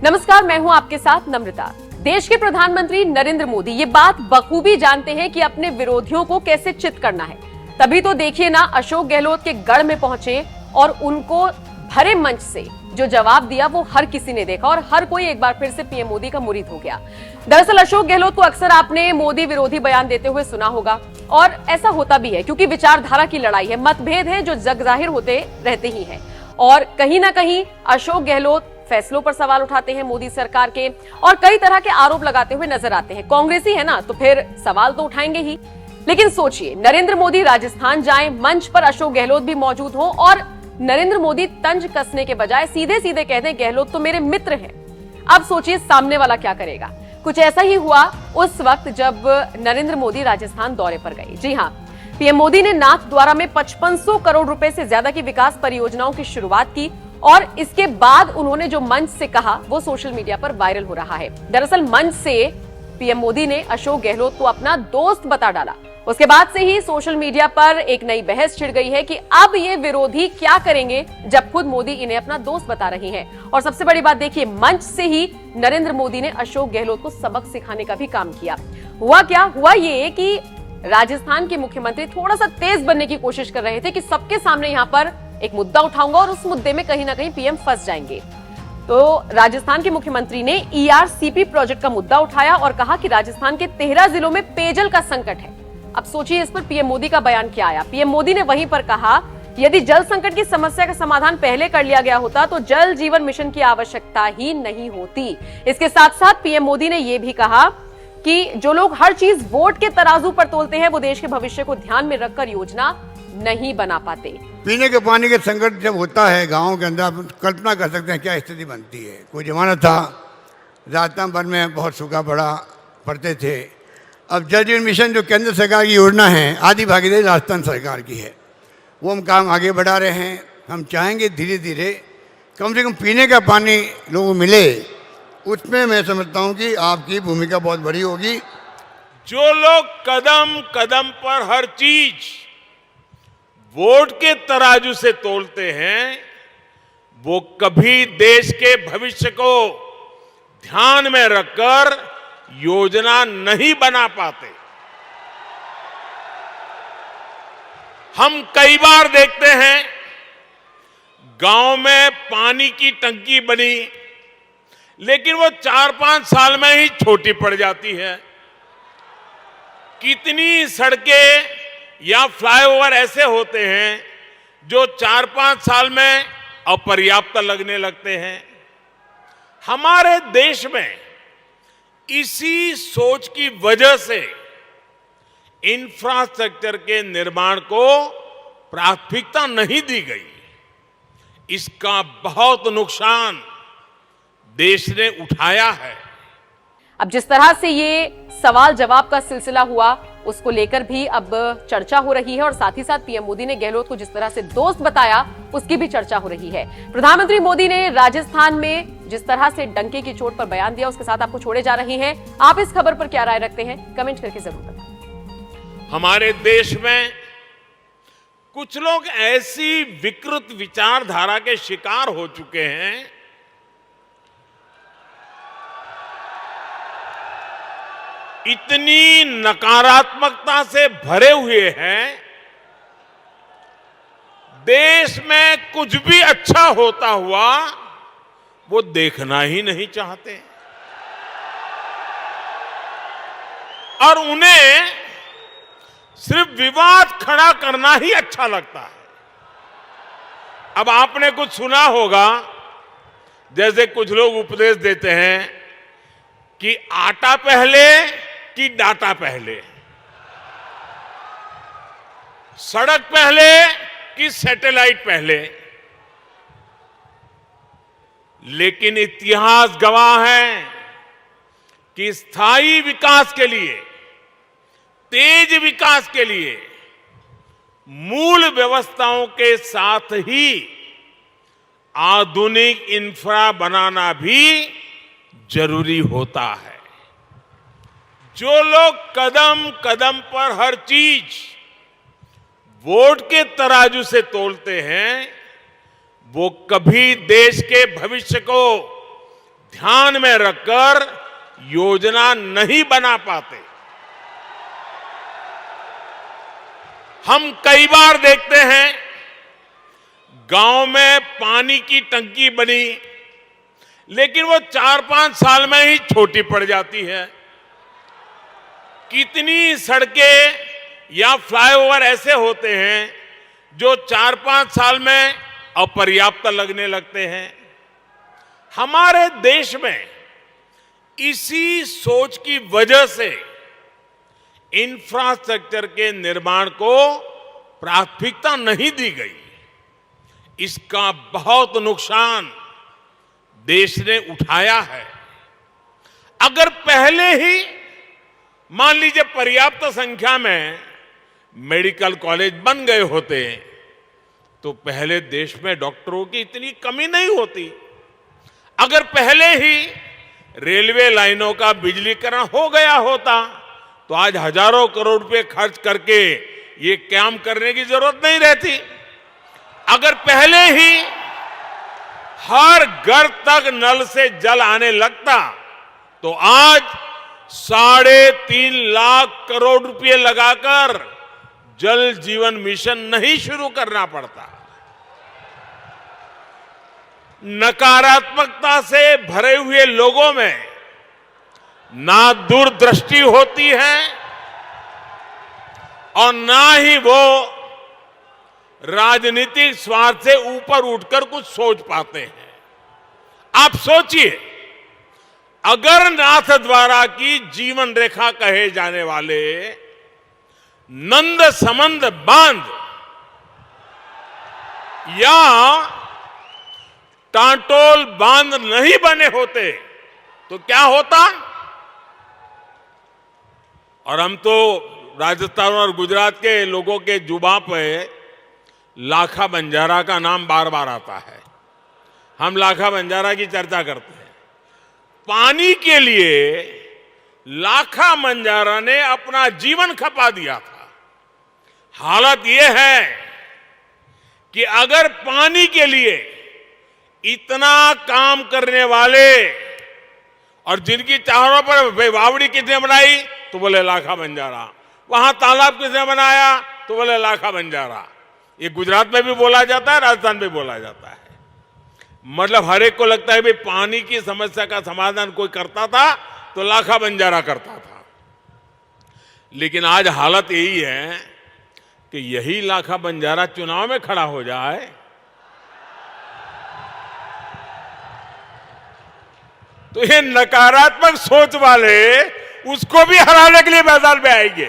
नमस्कार, मैं हूं आपके साथ नम्रता। देश के प्रधानमंत्री नरेंद्र मोदी ये बात बखूबी जानते हैं कि अपने विरोधियों को कैसे चित करना है। तभी तो देखिए ना, अशोक गहलोत के गढ़ में पहुंचे और उनको भरे मंच से जो जवाब दिया वो हर किसी ने देखा और हर कोई एक बार फिर से पीएम मोदी का मुरीद हो गया। दरअसल अशोक गहलोत को अक्सर आपने मोदी विरोधी बयान देते हुए सुना होगा और ऐसा होता भी है क्योंकि विचारधारा की लड़ाई है, मतभेद है जो जग जाहिर होते रहते ही हैं। और कहीं ना कहीं अशोक गहलोत फैसलों पर सवाल उठाते हैं मोदी सरकार के और कई तरह के आरोप लगाते हुए नजर आते हैं। कांग्रेसी है ना, तो फिर सवाल तो उठाएंगे ही। लेकिन सोचिए, नरेंद्र मोदी राजस्थान जाएं, मंच पर अशोक गहलोत भी मौजूद हो और नरेंद्र मोदी तंज कसने के बजाय सीधे सीधे कह दें गहलोत तो मेरे मित्र हैं। अब सोचिए सामने वाला क्या करेगा। कुछ ऐसा ही हुआ उस वक्त जब नरेंद्र मोदी राजस्थान दौरे पर गए। जी हाँ, पीएम मोदी ने नाथद्वारा में 5500 करोड़ रुपए से ज्यादा की विकास परियोजनाओं की शुरुआत की और इसके बाद उन्होंने जो मंच से कहा वो सोशल मीडिया पर वायरल हो रहा है। दरअसल मंच से पीएम मोदी ने अशोक गहलोत को अपना दोस्त बता डाला। उसके बाद से ही सोशल मीडिया पर एक नई बहस छिड़ गई है कि अब ये विरोधी क्या करेंगे जब खुद मोदी इन्हें अपना दोस्त बता रही हैं। और सबसे बड़ी बात देखिए, मंच से ही नरेंद्र मोदी ने अशोक गहलोत को सबक सिखाने का भी काम किया। हुआ क्या, हुआ ये कि राजस्थान के मुख्यमंत्री थोड़ा सा तेज बनने की कोशिश कर रहे थे कि सबके सामने यहां पर एक मुद्दा उठाऊंगा और उस मुद्दे में कहीं ना कहीं पीएम फंस जाएंगे। तो राजस्थान के मुख्यमंत्री ने ईआरसीपी प्रोजेक्ट का मुद्दा उठाया और कहा कि राजस्थान के 13 जिलों में पेयजल का संकट है। अब सोचिए इस पर पीएम मोदी का बयान क्या आया। पीएम मोदी ने वहीं पर कहा, यदि जल संकट की समस्या का समाधान पहले कर लिया गया होता तो जल जीवन मिशन की आवश्यकता ही नहीं होती। इसके साथ साथ पीएम मोदी ने यह भी कहा कि जो लोग हर चीज वोट के तराजू पर तोलते हैं वो देश के भविष्य को ध्यान में रखकर योजना नहीं बना पाते। पीने के पानी के संकट जब होता है गांव के अंदर, आप कल्पना कर सकते हैं क्या स्थिति बनती है। कोई जमाना था राजस्थान भर में बहुत सूखा पड़ते थे। अब जल जीवन मिशन जो केंद्र सरकार की योजना है, आधी भागीदारी राजस्थान सरकार की है, वो हम काम आगे बढ़ा रहे हैं। हम चाहेंगे धीरे धीरे कम से कम पीने का पानी लोगों को मिले। उसमें मैं समझता हूँ कि आपकी भूमिका बहुत बड़ी होगी। जो लोग कदम कदम पर हर चीज वोट के तराजू से तोलते हैं वो कभी देश के भविष्य को ध्यान में रखकर योजना नहीं बना पाते। हम कई बार देखते हैं गांव में पानी की टंकी बनी लेकिन वो 4-5 साल में ही छोटी पड़ जाती है। कितनी सड़कें या फ्लाईओवर ऐसे होते हैं जो 4-5 साल में अपर्याप्त लगने लगते हैं। हमारे देश में इसी सोच की वजह से इंफ्रास्ट्रक्चर के निर्माण को प्राथमिकता नहीं दी गई। इसका बहुत नुकसान देश ने उठाया है। अब जिस तरह से ये सवाल जवाब का सिलसिला हुआ उसको लेकर भी अब चर्चा हो रही है और साथ ही साथ पीएम मोदी ने गहलोत को जिस तरह से दोस्त बताया उसकी भी चर्चा हो रही है। प्रधानमंत्री मोदी ने राजस्थान में जिस तरह से डंके की चोट पर बयान दिया उसके साथ आपको छोड़े जा रहे हैं। आप इस खबर पर क्या राय रखते हैं, कमेंट करके जरूर बताएं। हमारे देश में कुछ लोग ऐसी विकृत विचारधारा के शिकार हो चुके हैं इतनी नकारात्मकता से भरे हुए हैं, देश में कुछ भी अच्छा होता हुआ वो देखना ही नहीं चाहते और उन्हें सिर्फ विवाद खड़ा करना ही अच्छा लगता है। अब आपने कुछ सुना होगा, जैसे कुछ लोग उपदेश देते हैं कि आटा पहले कि डाटा पहले, सड़क पहले कि सैटेलाइट पहले। लेकिन इतिहास गवाह है कि स्थायी विकास के लिए, तेज विकास के लिए मूल व्यवस्थाओं के साथ ही आधुनिक इंफ्रा बनाना भी जरूरी होता है। जो लोग कदम कदम पर हर चीज वोट के तराजू से तोलते हैं वो कभी देश के भविष्य को ध्यान में रखकर योजना नहीं बना पाते। हम कई बार देखते हैं गांव में पानी की टंकी बनी, लेकिन वो 4-5 साल में ही छोटी पड़ जाती है। कितनी सड़कें या फ्लाईओवर ऐसे होते हैं जो 4-5 साल में अपर्याप्त लगने लगते हैं। हमारे देश में इसी सोच की वजह से इंफ्रास्ट्रक्चर के निर्माण को प्राथमिकता नहीं दी गई। इसका बहुत नुकसान देश ने उठाया है। अगर पहले ही मान लीजिए पर्याप्त संख्या में मेडिकल कॉलेज बन गए होते तो पहले देश में डॉक्टरों की इतनी कमी नहीं होती। अगर पहले ही रेलवे लाइनों का बिजलीकरण हो गया होता तो आज हजारों करोड़ रुपए खर्च करके ये काम करने की जरूरत नहीं रहती। अगर पहले ही हर घर तक नल से जल आने लगता तो आज 3.5 लाख करोड़ रुपए लगाकर जल जीवन मिशन नहीं शुरू करना पड़ता। नकारात्मकता से भरे हुए लोगों में ना दूरदृष्टि होती है और ना ही वो राजनीतिक स्वार्थ से ऊपर उठकर कुछ सोच पाते हैं। आप सोचिए, अगर नाथ द्वारा की जीवन रेखा कहे जाने वाले नंद समंद बांध या टांटोल बांध नहीं बने होते तो क्या होता। और हम तो राजस्थान और गुजरात के लोगों के जुबान पे लाखा बंजारा का नाम बार बार आता है। हम लाखा बंजारा की चर्चा करते हैं। पानी के लिए लाखा बंजारा ने अपना जीवन खपा दिया था। हालत यह है कि अगर पानी के लिए इतना काम करने वाले और जिनकी चारों पर बावड़ी किसने बनाई तो बोले लाखा बंजारा, वहां तालाब किसने बनाया तो बोले लाखा बंजारा। ये गुजरात में भी बोला जाता है, राजस्थान में बोला जाता है। मतलब हर एक को लगता है भाई पानी की समस्या का समाधान कोई करता था तो लाखा बंजारा करता था। लेकिन आज हालत यही है कि यही लाखा बंजारा चुनाव में खड़ा हो जाए तो ये नकारात्मक सोच वाले उसको भी हराने के लिए मैदान में आएंगे।